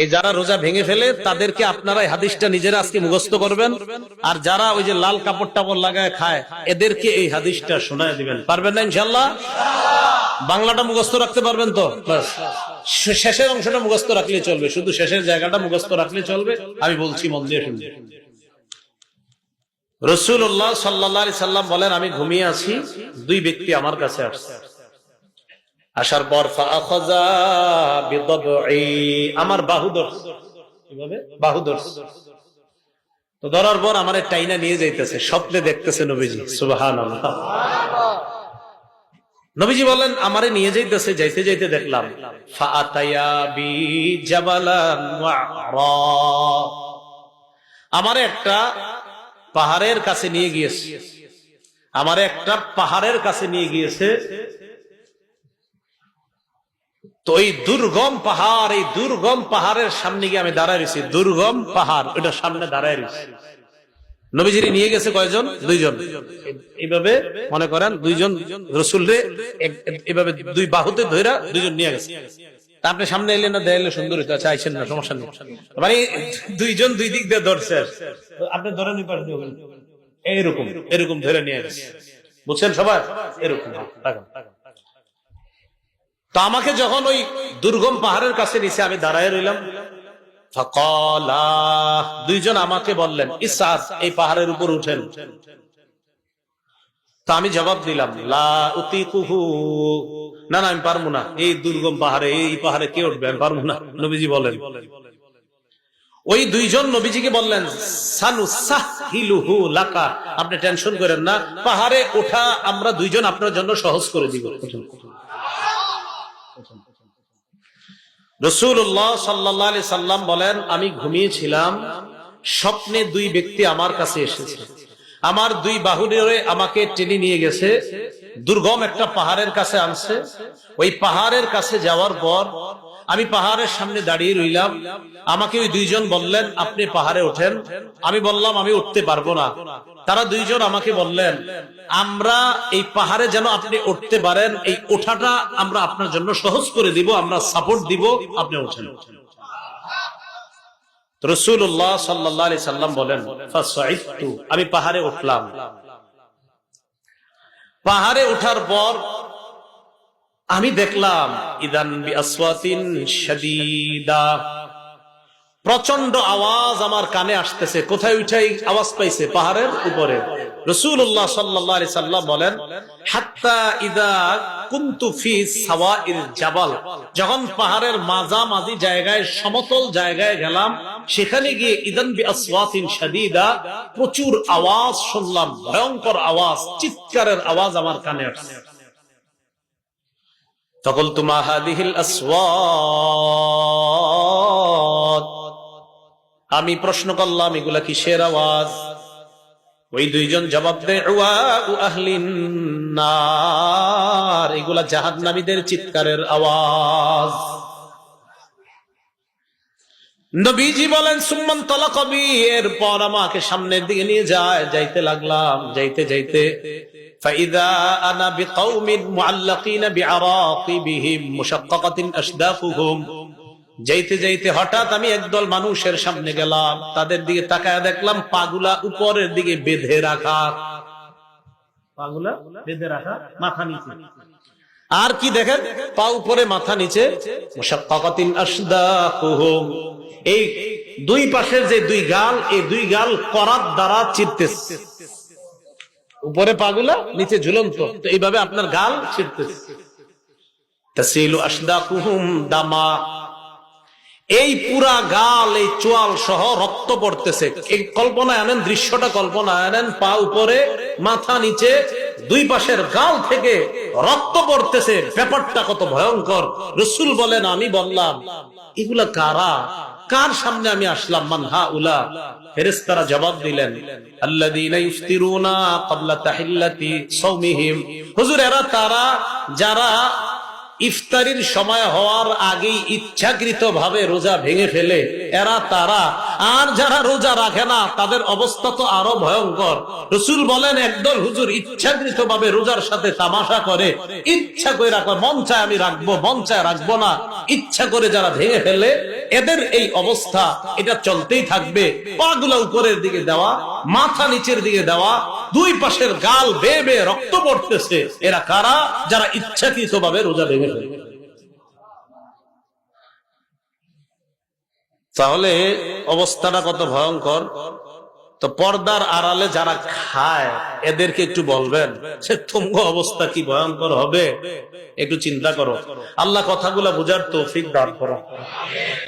এই যারা রোজা ভেঙে ফেলে তাদেরকে আপনারা এই হাদিসটা নিজেরা আজকে মুখস্থ করবেন, আর যারা ওই যে লাল কাপড় টাপড় লাগায় খায় এদেরকে এই হাদিসটা শোনায় দিবেন। পারবেন না ইনশাআল্লাহ? বাংলাটা মুখস্থ রাখতে পারবেন তো? বাস, শেষের অংশটা মুখস্থ রাখলে চলবে, শুধু শেষের জায়গাটা মুখস্থ রাখলে চলবে। আমি বলছি, মন দিয়ে শুনবে। রাসূলুল্লাহ সাল্লাল্লাহু আলাইহি সাল্লাম বলেন, আমি ঘুমিয়ে আছি, দুই ব্যক্তি আমার কাছে আসছে। আসার পর ফাআখাযা বিদবঈ, আমার বাহু ধরছে। কিভাবে? বাহু ধরছে। তো ধরার পর আমারে টাইনা নিয়ে যাইতেছে, স্বপ্নে দেখতেছে নবীজি। সুবহানাল্লাহ। নবীজি বলেন, আমারে নিয়ে যাইতেছে, যাইতে যাইতে দেখলাম ফাআতায়া বি জাবালান ওয়া'রা, আমারে একটা পাহাড়ের কাছে নিয়ে গিয়েছে, আমারে একটা পাহাড়ের কাছে নিয়ে গিয়েছে। তো এই দুর্গম পাহাড়, এই দুর্গম পাহাড়ের সামনে গিয়ে আমি দাঁড়ায় রয়েছি। দুর্গম পাহাড়, ওটার সামনে দাঁড়ায় রয়েছি। নবীজির নিয়ে গেছে কয়জন? দুইজন। এইভাবে মনে করেন দুইজন রাসূলরে এইভাবে দুই বাহুতে ধইরা দুইজন নিয়ে গেছে। তা আপনি সামনে এলেন না, দেয়ালে সুন্দর হইতো, আচ্ছা আইছেন না, সমস্যা নেই। মানে দুইজন দুই দিক দিয়ে ধরছে, আপনি ধরে নিতে পারেন এইরকম, এরকম ধরে নিয়ে গেছে। বুঝছেন সবাই? এরকম। তো আমাকে যখন ওই দুর্গম পাহাড়ের কাছে নিচে আমি দাঁড়ায় রইলাম, ফাকালা, দুইজন আমাকে বললেন, ইসআদ, এই পাহাড়ের উপর উঠেন। তো আমি জবাব দিলাম, লা উতিকুহু, না না আমি পারবো না, এই দুর্গম পাহাড়ে, এই পাহাড়ে কে উঠবে, আমি পারবো না। নবীজি বলেন, ওই দুইজন নবীজিকে বললেন, সানুসাহিলুহু লাকা, আপনি টেনশন করেন না, পাহাড়ে ওঠা আমরা দুইজন আপনার জন্য সহজ করে দিব। রাসূলুল্লাহ সাল্লাল্লাহু আলাইহি সাল্লাম বলেন, আমি ঘুমিয়েছিলাম, স্বপ্নে দুই ব্যক্তি আমার কাছে এসেছে, আমার দুই বাহু ধরে আমাকে টেনে নিয়ে গেছে, দুর্গম একটা পাহাড়ের কাছে আনছে। ওই পাহাড়ের কাছে যাওয়ার পর আমি পাহাড়ের সামনে দাঁড়িয়ে রইলাম। আমাকে ওই দুইজন বললেন, আপনি পাহাড়ে ওঠেন। আমি বললাম, আমি উঠতে পারবো না। তারা দুইজন আমাকে বললেন, আমরা এই পাহাড়ে যেন আপনি উঠতে পারেন, এই ওঠাটা আমরা আপনার জন্য সহজ করে দিব, আমরা সাপোর্ট দিব, আপনি ওঠেন। রাসূলুল্লাহ সাল্লাল্লাহু আলাইহি সাল্লাম বলেন, ফাসাইতু, আমি পাহাড়ে উঠলাম। পাহাড়ে ওঠার পর আমি দেখলাম, ইদান বিআসওয়াতিন শাদীদা, প্রচন্ড আওয়াজ আমার কানে আসতেছে। কোথায় উঠাই আওয়াজ পাইছে? পাহাড়ের উপরে। রাসূলুল্লাহ সাল্লাল্লাহু আলাইহি সাল্লাম বলেন, হাত্তা ইদা কুনতু ফি সাওয়াইল জাবাল, যখন পাহাড়ের মাঝামাঝি জায়গায়, সমতল জায়গায় গেলাম, সেখানে গিয়ে ইদান বিআসওয়াতিন শাদীদা, প্রচুর আওয়াজ শুনলাম, ভয়ঙ্কর আওয়াজ, চিৎকারের আওয়াজ আমার কানে আসছে। ফাকুলতু মা হাযিহিল আসওয়াত, আমি প্রশ্ন করলাম, এগুলা কিসের আওয়াজ? ওই দুইজন জবাব দেয়, ওয়াউ আহলিন নার, এগুলা জাহান্নামীদের চিৎকারের আওয়াজ। নবীজি বলেন, সুম্মান তালাকা বি, এরপর আমাকে সামনের দিকে নিয়ে যায়, যাইতে লাগলাম, যাইতে যাইতে ফাইদা আনা বিকাউমিন মুআল্লাকিনা বিআরাকিবিহিম মুশাক্কাকাতিন আশদাকুহুম, যাইতে যাইতে হঠাৎ আমি একদল মানুষের সামনে গেলাম, তাদের দিকে তাকায় দেখলাম পাগুলা উপরের দিকে বেঁধে রাখা, পাগুলা বেঁধে রাখা, মাথা নিচে। আর কি দেখেন? পা উপরে মাথা নিচে, মুশাক্কাকাতিন আশদাকুহুম, এই দুই পাশের যে দুই গাল, এই দুই গাল করাত দ্বারা চিরতেছে, উপরে পাগুলা, নিচে ঝুলন্ত, তো এইভাবে আপনার গাল চিরতেছে। তাসিলু আশদাকুহুম দামা, এই পুরা গাল, এই চোয়াল সহ রক্ত পড়তেছে। এই কল্পনা আনেন, দৃশ্যটা কল্পনা আনেন, পা উপরে মাথা নিচে, দুই পাশের গাল থেকে রক্ত পড়তেছে, ব্যাপারটা কত ভয়ঙ্কর। রাসূল বলেন, আমি বললাম, এগুলা কারা, কার সামনে আমি আসলাম? মান হাউলা, ফেরেশতারা জবাব দিলেন, আল্লাযীনা ইফতিরুনা ক্বাবলা তাহিল্লাতি সাওমিহিম, হুজুর এরা তারা যারা ইফতারির সময় হওয়ার আগেই ইচ্ছাকৃত ভাবে রোজা ভেঙে ফেলে, এরা তারা। আর যারা রোজা রাখে না তাদের অবস্থা তো আরো ভয়ঙ্কর। রাসূল বলেন একদল হুজুর ইচ্ছাকৃত ভাবে রোজার সাথে তামাশা করে, ইচ্ছা করে রাখবে, মন চায় আমি রাখবো, মন চায় রাখবো না, ইচ্ছা করে যারা ভেঙে ফেলে এদের এই অবস্থা, এটা চলতেই থাকবে। পাগুলা উপরের দিকে দেওয়া, মাথা নিচের দিকে দেওয়া, দুই পাশের গাল বেয়ে বেয়ে রক্ত পড়তেছে। এরা কারা? যারা ইচ্ছাকৃত ভাবে রোজা ভেঙে ফেলে। তাহলে অবস্থাটা কত ভয়ঙ্কর। তো পর্দার আড়ালে যারা খায় এদেরকে একটু বলবেন যে তুমগো অবস্থা কি ভয়ঙ্কর হবে, একটু চিন্তা করো। আল্লাহ কথাগুলা বুঝার তৌফিক দান করো।